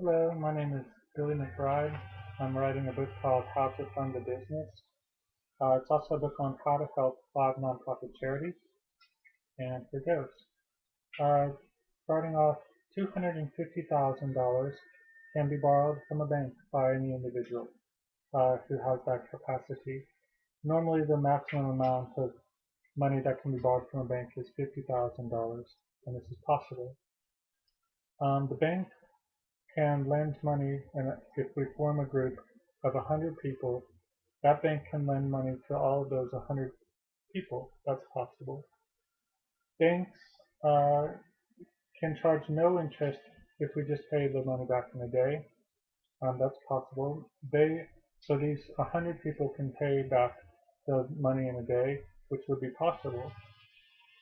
Hello, my name is Billy McBride. I'm writing a book called How to Fund a Business. It's also a book on how to help 5 nonprofit charities, and here goes. Starting off, $250,000 can be borrowed from a bank by any individual who has that capacity. Normally, the maximum amount of money that can be borrowed from a bank is $50,000, and this is possible. The bank can lend money, and if we form a group of 100 people, that bank can lend money to all of those 100 people. That's possible. Banks can charge no interest if we just pay the money back in a day. That's possible. So these 100 people can pay back the money in a day, which would be possible.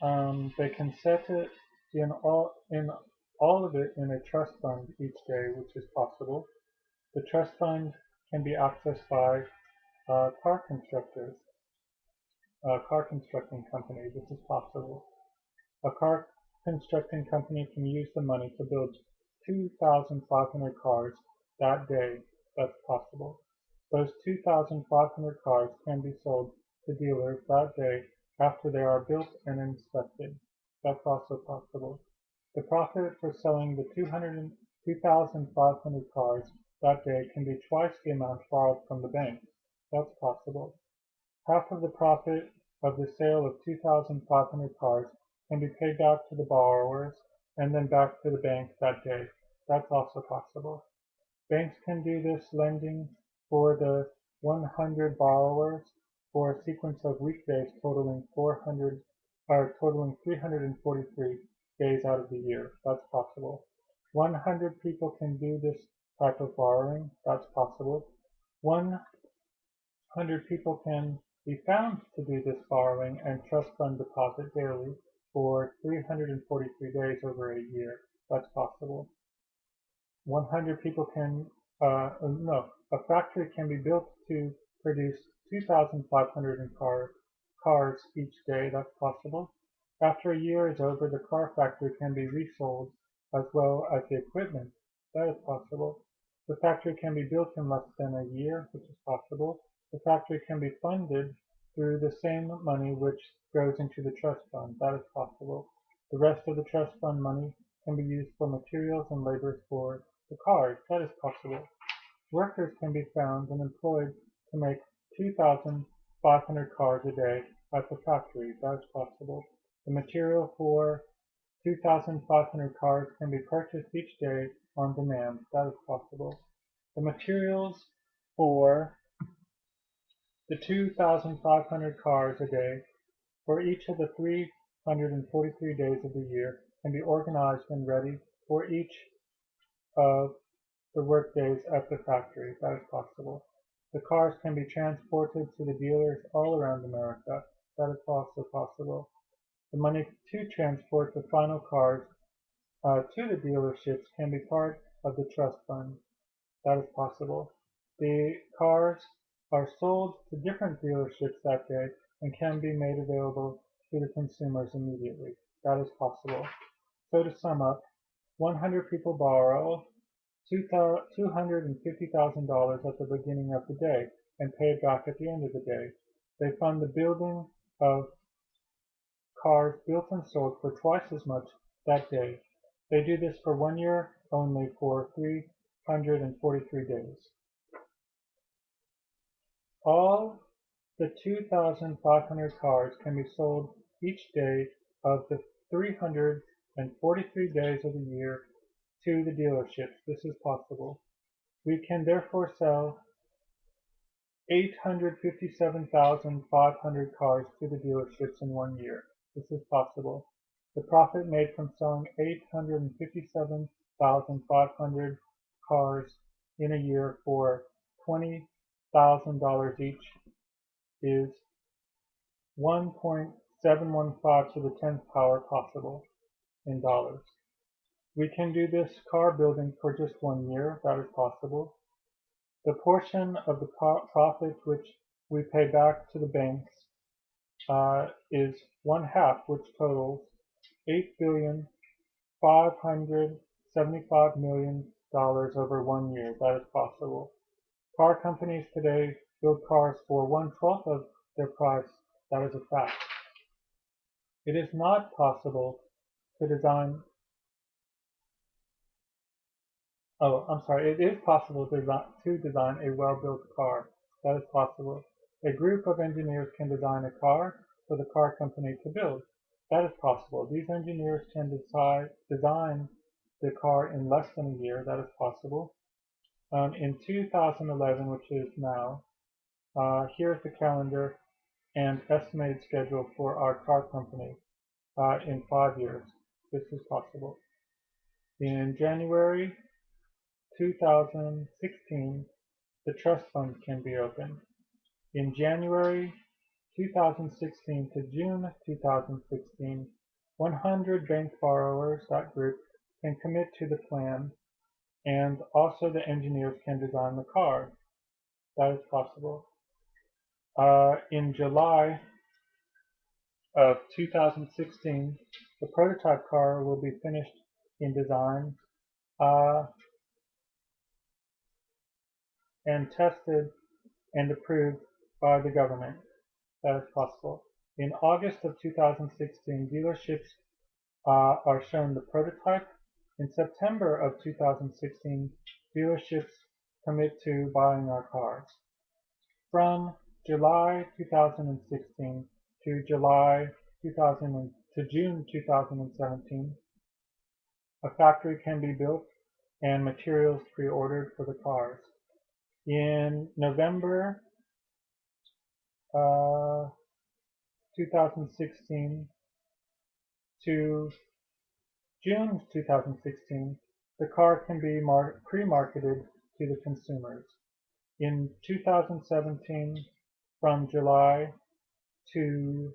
They can set it in all of it in a trust fund each day, which is possible. The trust fund can be accessed by car constructors, car constructing company. This is possible. A car constructing company can use the money to build 2,500 cars that day. That's possible. Those 2,500 cars can be sold to dealers that day after they are built and inspected. That's also possible. The profit for selling the 2,500 cars that day can be twice the amount borrowed from the bank. That's possible. Half of the profit of the sale of 2,500 cars can be paid back to the borrowers and then back to the bank that day. That's also possible. Banks can do this lending for the 100 borrowers for a sequence of weekdays totaling 343 days out of the year. That's possible. 100 people can do this type of borrowing. That's possible. 100 people can be found to do this borrowing and trust fund deposit daily for 343 days over a year. That's possible. 100 people can, no, a factory can be built to produce 2,500 cars each day. That's possible. After a year is over, the car factory can be resold as well as the equipment. That is possible. The factory can be built in less than a year, which is possible. The factory can be funded through the same money which goes into the trust fund. That is possible. The rest of the trust fund money can be used for materials and labor for the cars. That is possible. Workers can be found and employed to make 2,500 cars a day at the factory. That is possible. The material for 2,500 cars can be purchased each day on demand. That is possible. The materials for the 2,500 cars a day for each of the 343 days of the year can be organized and ready for each of the work days at the factory. That is possible. The cars can be transported to the dealers all around America. That is also possible. The money to transport the final cars to the dealerships can be part of the trust fund. That is possible. The cars are sold to different dealerships that day and can be made available to the consumers immediately. That is possible. So to sum up, 100 people borrow $250,000 at the beginning of the day and pay it back at the end of the day. They fund the building of cars built and sold for twice as much that day. They do this for 1 year only for 343 days. All the 2,500 cars can be sold each day of the 343 days of the year to the dealerships. This is possible. We can therefore sell 857,500 cars to the dealerships in 1 year. This is possible. The profit made from selling 857,500 cars in a year for $20,000 each is 1.715 to the 10th power possible in dollars. We can do this car building for just 1 year. That is possible. The portion of the profit which we pay back to the banks is 1/2, which totals $8,575,000,000 over 1 year. That is possible. Car companies today build cars for 1/12 of their price. That is a fact. It is not possible to design. Oh, I'm sorry. It is possible to design a well-built car. That is possible. A group of engineers can design a car for the car company to build. That is possible. These engineers can design the car in less than a year. That is possible. In 2011, which is now, here's the calendar and estimated schedule for our car company in 5 years. This is possible. In January 2016, the trust fund can be opened. In January 2016 to June 2016, 100 bank borrowers, that group, can commit to the plan, and also the engineers can design the car. That is possible. In July of 2016, the prototype car will be finished in design and tested and approved by the government. That is possible. In August of 2016, dealerships are shown the prototype. In September of 2016, dealerships commit to buying our cars. From July 2016 to June 2017, a factory can be built and materials pre-ordered for the cars. In November 2016 to June 2016, the car can be pre-marketed to the consumers. In 2017, from July to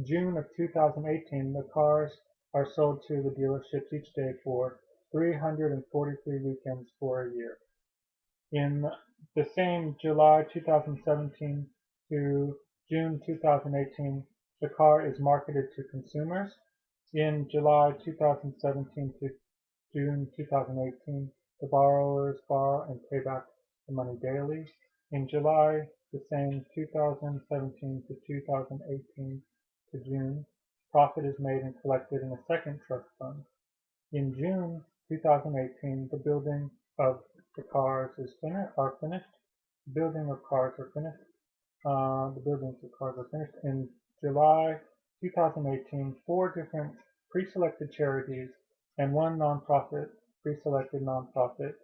June of 2018, the cars are sold to the dealerships each day for 343 weekends for a year. In the same July 2017 to June 2018, the car is marketed to consumers. In July 2017 to June 2018, the borrowers borrow and pay back the money daily. In July, the same 2017 to 2018 to June, profit is made and collected in a second trust fund. In June 2018, the building of the cars are finished. The building of cars are finished. The buildings of cars are finished. In July 2018, 4 different pre-selected charities and 1 nonprofit, pre-selected nonprofit,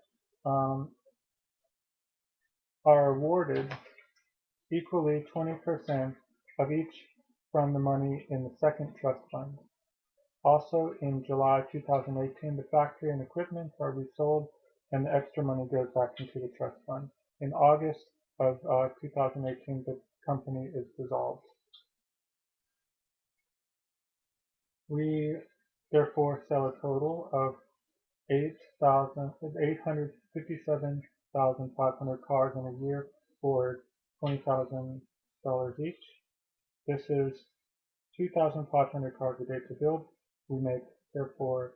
are awarded equally 20% of each from the money in the second trust fund. Also, in July 2018, the factory and equipment are resold and the extra money goes back into the trust fund. In August of 2018, the company is dissolved. We therefore sell a total of 857,500 cars in a year for $20,000 each. This is 2,500 cars a day to build. We make therefore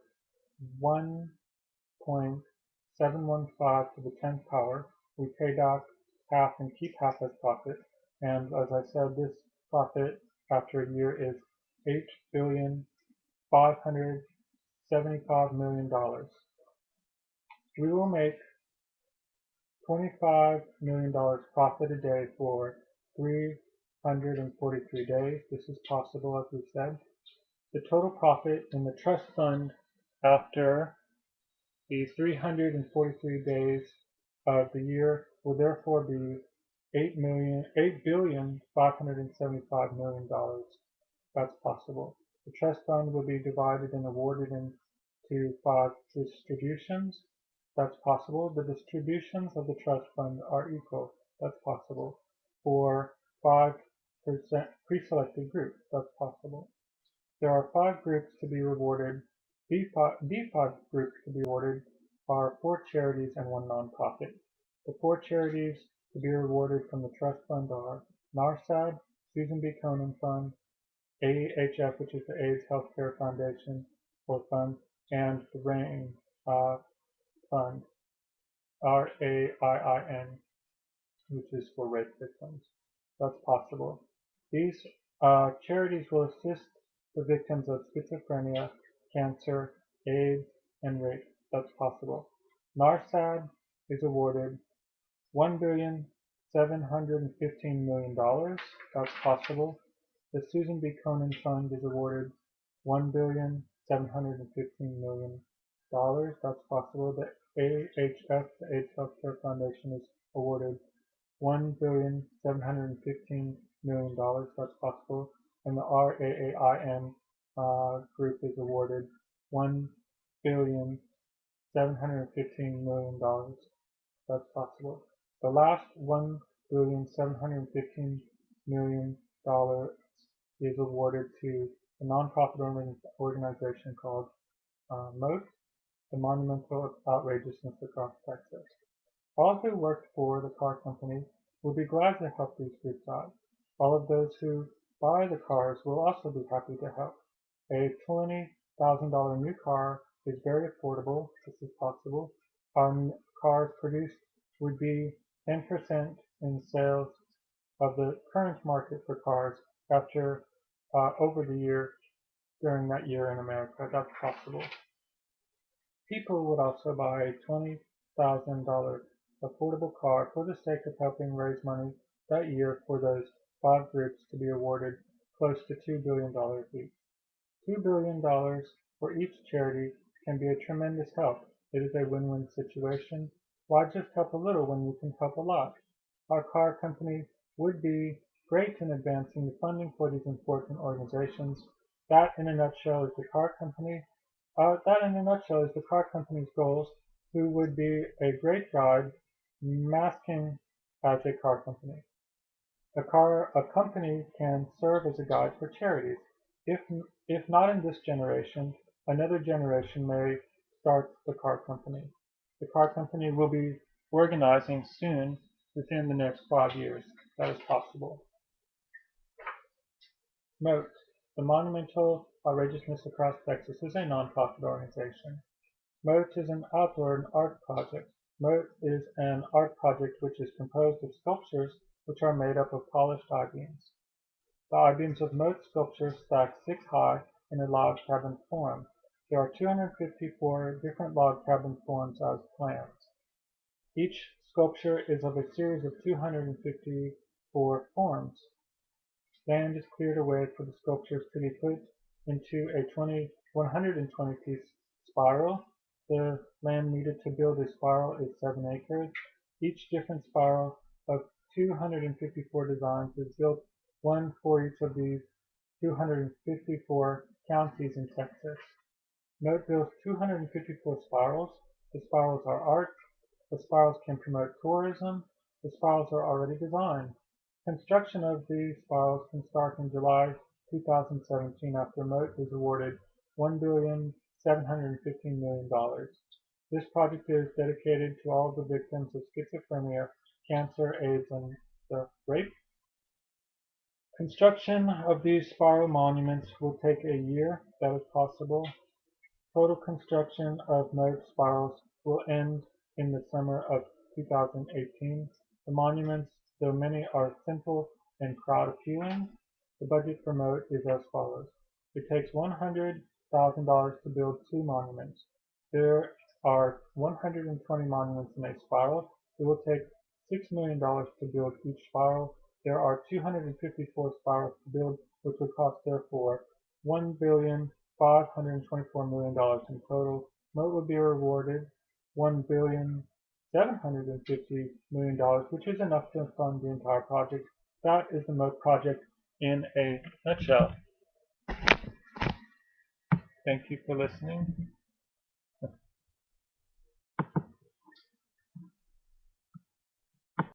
1.715 to the 10th power. We pay back half and keep half as profit. And as I said, this profit after a year is $8,575,000,000. We will make $25 million profit a day for 343 days. This is possible, as we said. The total profit in the trust fund after the 343 days of the year will therefore be $8,575,000,000. That's possible. The trust fund will be divided and awarded into 5 distributions. That's possible. The distributions of the trust fund are equal. That's possible. For 5% pre-selected groups. That's possible. There are 5 groups to be rewarded. These 5 groups to be awarded are 4 charities and 1 nonprofit. The 4 charities to be rewarded from the trust fund are NARSAD, Susan B. Komen Fund, AHF, which is the AIDS Healthcare Foundation or Fund, and the RAIN Fund. RAIIN, which is for rape victims. That's possible. These charities will assist the victims of schizophrenia, cancer, AIDS, and rape. That's possible. NARSAD is awarded $1,715,000,000. That's possible. The Susan B. Komen Fund is awarded $1,715,000,000. That's possible. The AHF, the AIDS Healthcare Foundation, is awarded $1,715,000,000. That's possible. And the RAAIN group is awarded $1,715,000,000. That's possible. The last $1,715,000,000 is awarded to a nonprofit organization called M.O.A.T, the Monumental Outrageousness Across Texas. All who worked for the car company will be glad to help these groups out. All of those who buy the cars will also be happy to help. A $20,000 new car is very affordable. This is possible. Our cars produced would be 10% in sales of the current market for cars after over the year during that year in America. That's possible. People would also buy a $20,000 affordable car for the sake of helping raise money that year for those 5 groups to be awarded close to $2 billion each. $2 billion for each charity can be a tremendous help. It is a win-win situation. Why just help a little when you can help a lot? Our car company would be great in advancing the funding for these important organizations. That in a nutshell is the car company. Goals, who would be a great guide masking as a car company. A company can serve as a guide for charities. If not in this generation, another generation may start the car company. The car company will be organizing soon within the next 5 years. That is possible. M.O.A.T, the Monumental Outrageousness Across Texas, is a nonprofit organization. M.O.A.T is an outdoor and art project. M.O.A.T is an art project which is composed of sculptures which are made up of polished I-beams. The I-beams of M.O.A.T sculptures stack 6 high in a log cabin form. There are 254 different log cabin forms as plans. Each sculpture is of a series of 254 forms. Land is cleared away for the sculptures to be put into a 120-piece spiral. The land needed to build a spiral is 7 acres. Each different spiral of 254 designs is built, one for each of these 254 counties in Texas. M.O.A.T builds 254 spirals. The spirals are art. The spirals can promote tourism. The spirals are already designed. Construction of these spirals can start in July 2017 after M.O.A.T is awarded $1,715,000,000. This project is dedicated to all the victims of schizophrenia, cancer, AIDS, and the rape. Construction of these spiral monuments will take a year. That is possible. Total construction of M.O.A.T spirals will end in the summer of 2018. The monuments, though many are simple and crowd appealing, the budget for M.O.A.T is as follows. It takes $100,000 to build 2 monuments. There are 120 monuments in a spiral. It will take $6 million to build each spiral. There are 254 spirals to build, which would cost therefore $1,524,000,000 in total. M.O.A.T would be rewarded $1,750,000,000, which is enough to fund the entire project. That is the M.O.A.T project in a nutshell. Thank you for listening.